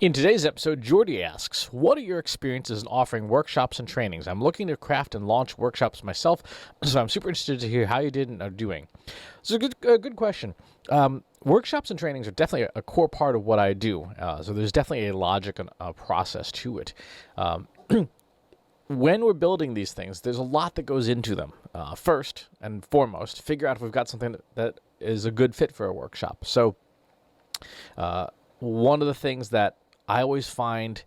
In today's episode, Jordie asks, what are your experiences in offering workshops and trainings? I'm looking to craft and launch workshops myself, so I'm super interested to hear how you did and are doing. So good question. Workshops and trainings are definitely a core part of what I do, so there's definitely a logic and a process to it. When we're building these things, there's a lot that goes into them. First and foremost, figure out if we've got something that is a good fit for a workshop. So one of the things that I always find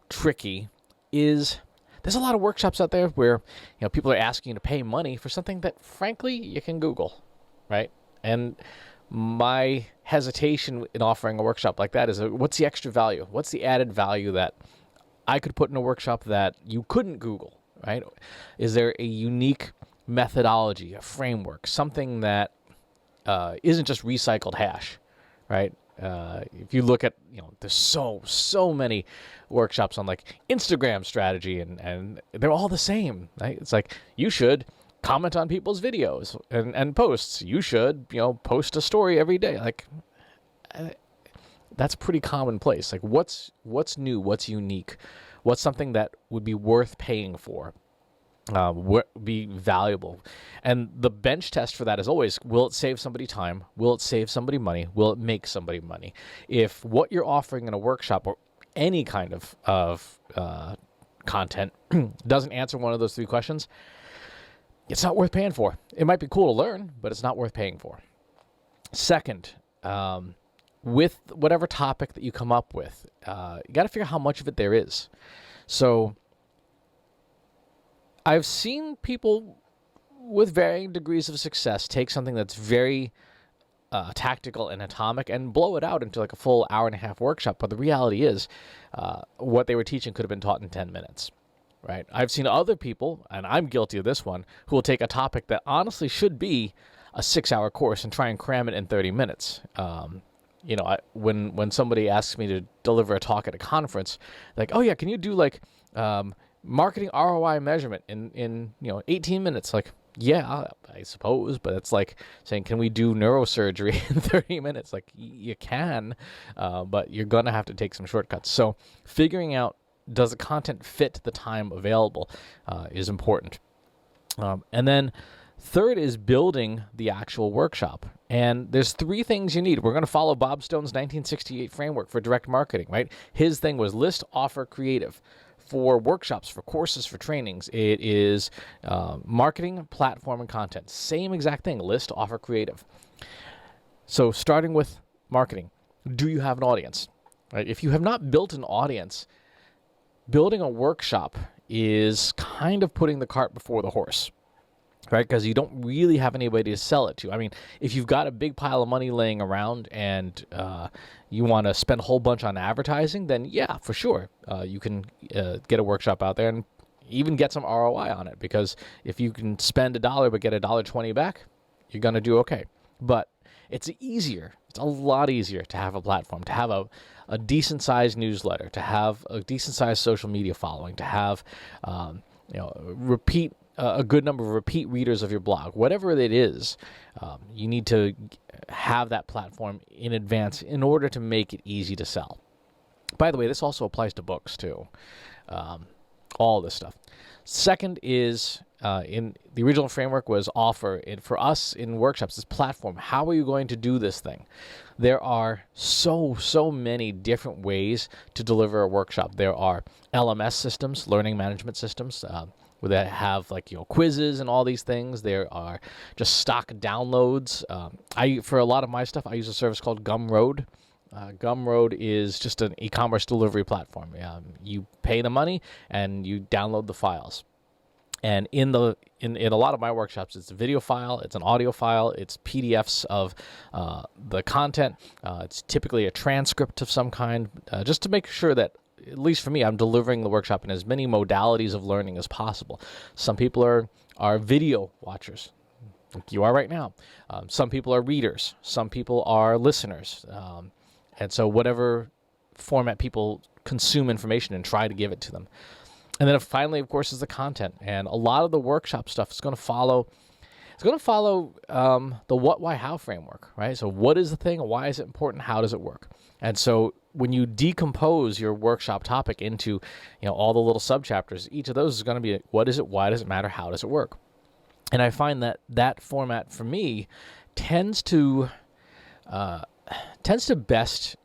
tricky is there's a lot of workshops out there where people are asking you to pay money for something that frankly you can Google, right? And my hesitation in offering a workshop like that is what's the extra value? What's the added value that I could put in a workshop that you couldn't Google, right? Is there a unique methodology, a framework, something that isn't just recycled hash, right? If you look at, there's so many workshops on like Instagram strategy and they're all the same, right? It's like, you should comment on people's videos and posts. You should, post a story every day. Like, that's pretty commonplace. Like, what's new? What's unique? What's something that would be worth paying for? Be valuable. And the bench test for that is always, will it save somebody time? Will it save somebody money? Will it make somebody money? If what you're offering in a workshop or any kind of content doesn't answer one of those three questions, it's not worth paying for. It might be cool to learn, but it's not worth paying for. Second, with whatever topic that you come up with, you got to figure out how much of it there is. So I've seen people with varying degrees of success take something that's very tactical and atomic and blow it out into like a full hour-and-a-half workshop. But the reality is what they were teaching could have been taught in 10 minutes, right? I've seen other people, and I'm guilty of this one, who will take a topic that honestly should be a 6-hour course and try and cram it in 30 minutes. When somebody asks me to deliver a talk at a conference, like, oh yeah, can you do like marketing ROI measurement in 18 minutes? Like, yeah, I suppose, but it's like saying, can we do neurosurgery in 30 minutes? Like, you can, but you're going to have to take some shortcuts. So figuring out, does the content fit the time available is important. And then third is building the actual workshop. And there's three things you need. We're going to follow Bob Stone's 1968 framework for direct marketing, right? His thing was list, offer, creative. For workshops, for courses, for trainings, it is marketing, platform, and content. Same exact thing, list, offer, creative. So starting with marketing, do you have an audience? Right? If you have not built an audience, building a workshop is kind of putting the cart before the horse, right? Because you don't really have anybody to sell it to. I mean, if you've got a big pile of money laying around and you want to spend a whole bunch on advertising, then yeah, for sure, you can get a workshop out there and even get some ROI on it. Because if you can spend $1 but get $1.20 back, you're going to do okay. But it's a lot easier to have a platform, to have a decent-sized newsletter, to have a decent-sized social media following, to have a good number of repeat readers of your blog. Whatever it is, you need to have that platform in advance in order to make it easy to sell. By the way, this also applies to books too. All this stuff. Second is, in the original framework was offer. For us in workshops, this platform, how are you going to do this thing? There are so many different ways to deliver a workshop. There are LMS systems, learning management systems, where they have like quizzes and all these things. There are just stock downloads. For a lot of my stuff, I use a service called Gumroad. Gumroad is just an e-commerce delivery platform. You pay the money and you download the files. And in a lot of my workshops, it's a video file, it's an audio file, it's PDFs of the content. It's typically a transcript of some kind, just to make sure that, at least for me, I'm delivering the workshop in as many modalities of learning as possible. Some people are video watchers, like you are right now. Some people are readers. Some people are listeners. And so whatever format people consume information and try to give it to them. And then finally, of course, is the content. And a lot of the workshop stuff is going to follow It's going to follow the what, why, how framework, right? So what is the thing? Why is it important? How does it work? And so when you decompose your workshop topic into, all the little subchapters, each of those is going to be what is it? Why does it matter? How does it work? And I find that format for me tends to best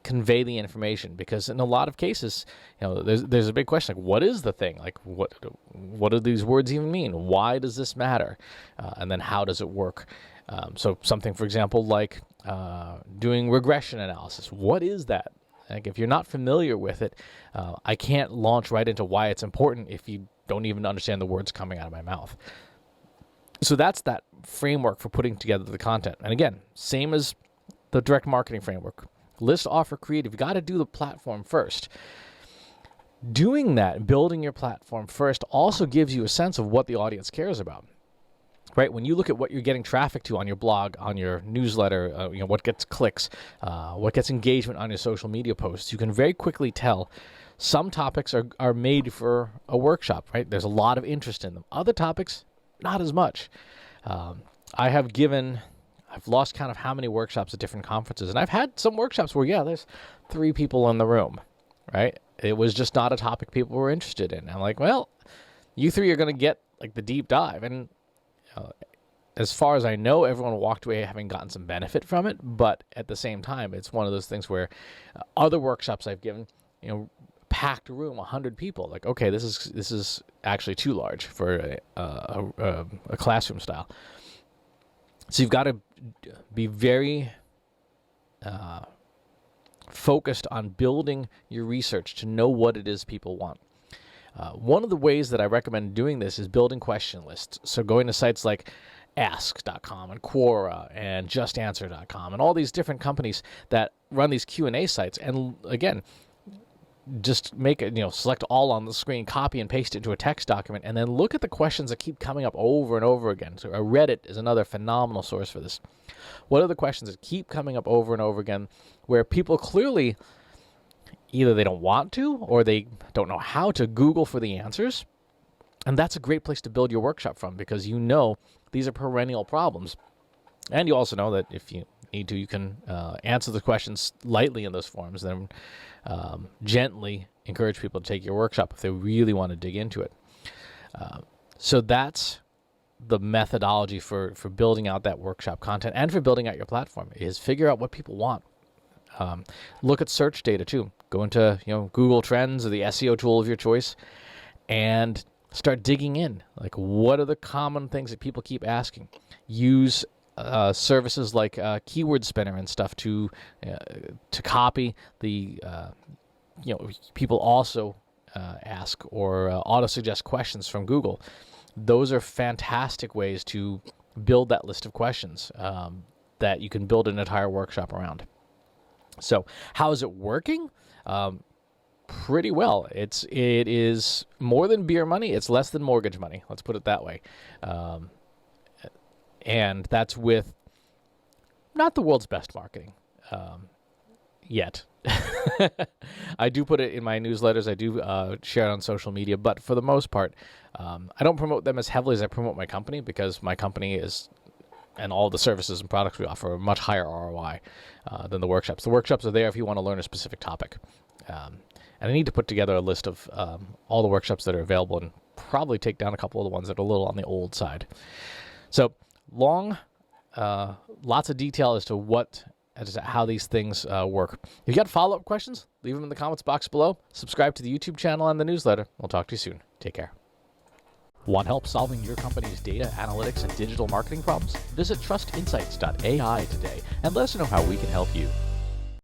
convey the information, because in a lot of cases, there's a big question, like, what is the thing? Like, what do these words even mean? Why does this matter? And then how does it work? So something, for example, like doing regression analysis. What is that? Like, if you're not familiar with it, I can't launch right into why it's important if you don't even understand the words coming out of my mouth. So that's that framework for putting together the content. And again, same as the direct marketing framework. List, offer, create. You've got to do the platform first. Doing that, building your platform first, also gives you a sense of what the audience cares about. Right? When you look at what you're getting traffic to on your blog, on your newsletter, what gets clicks, what gets engagement on your social media posts, you can very quickly tell some topics are made for a workshop, right? There's a lot of interest in them. Other topics, not as much. I've lost count of how many workshops at different conferences, and I've had some workshops where, there's 3 people in the room, right? It was just not a topic people were interested in. I'm like, well, you 3 are going to get like the deep dive, and as far as I know, everyone walked away having gotten some benefit from it. But at the same time, it's one of those things where other workshops I've given, packed room, 100 people. Like, okay, this is actually too large for a classroom style. So you've got to be very focused on building your research to know what it is people want. One of the ways that I recommend doing this is building question lists. So going to sites like ask.com and Quora and justanswer.com and all these different companies that run these Q&A sites. And again, just make it, select all on the screen, copy and paste it into a text document, and then look at the questions that keep coming up over and over again. So Reddit is another phenomenal source for this. What are the questions that keep coming up over and over again where people clearly either they don't want to or they don't know how to Google for the answers? And that's a great place to build your workshop from, because these are perennial problems. And you also know that if you need to, you can answer the questions lightly in those forums, then gently encourage people to take your workshop if they really want to dig into it. So that's the methodology for building out that workshop content and for building out your platform, is figure out what people want. Look at search data too. Go into Google Trends or the SEO tool of your choice and start digging in. Like, what are the common things that people keep asking? Use services like Keyword Spinner and stuff to copy the people also ask or auto suggest questions from Google. Those are fantastic ways to build that list of questions that you can build an entire workshop around. So how is it working? Pretty well. It is more than beer money. It's less than mortgage money. Let's put it that way. And that's with not the world's best marketing yet. I do put it in my newsletters. I do share it on social media. But for the most part, I don't promote them as heavily as I promote my company, because my company is, and all the services and products we offer, are much higher ROI than the workshops. The workshops are there if you want to learn a specific topic. And I need to put together a list of all the workshops that are available and probably take down a couple of the ones that are a little on the old side. So lots of detail as to how these things work. If you got follow-up questions, leave them in the comments box below. Subscribe to the YouTube channel and the newsletter. We'll talk to you soon. Take care. Want help solving your company's data analytics and digital marketing problems? Visit trustinsights.ai today and let us know how we can help you.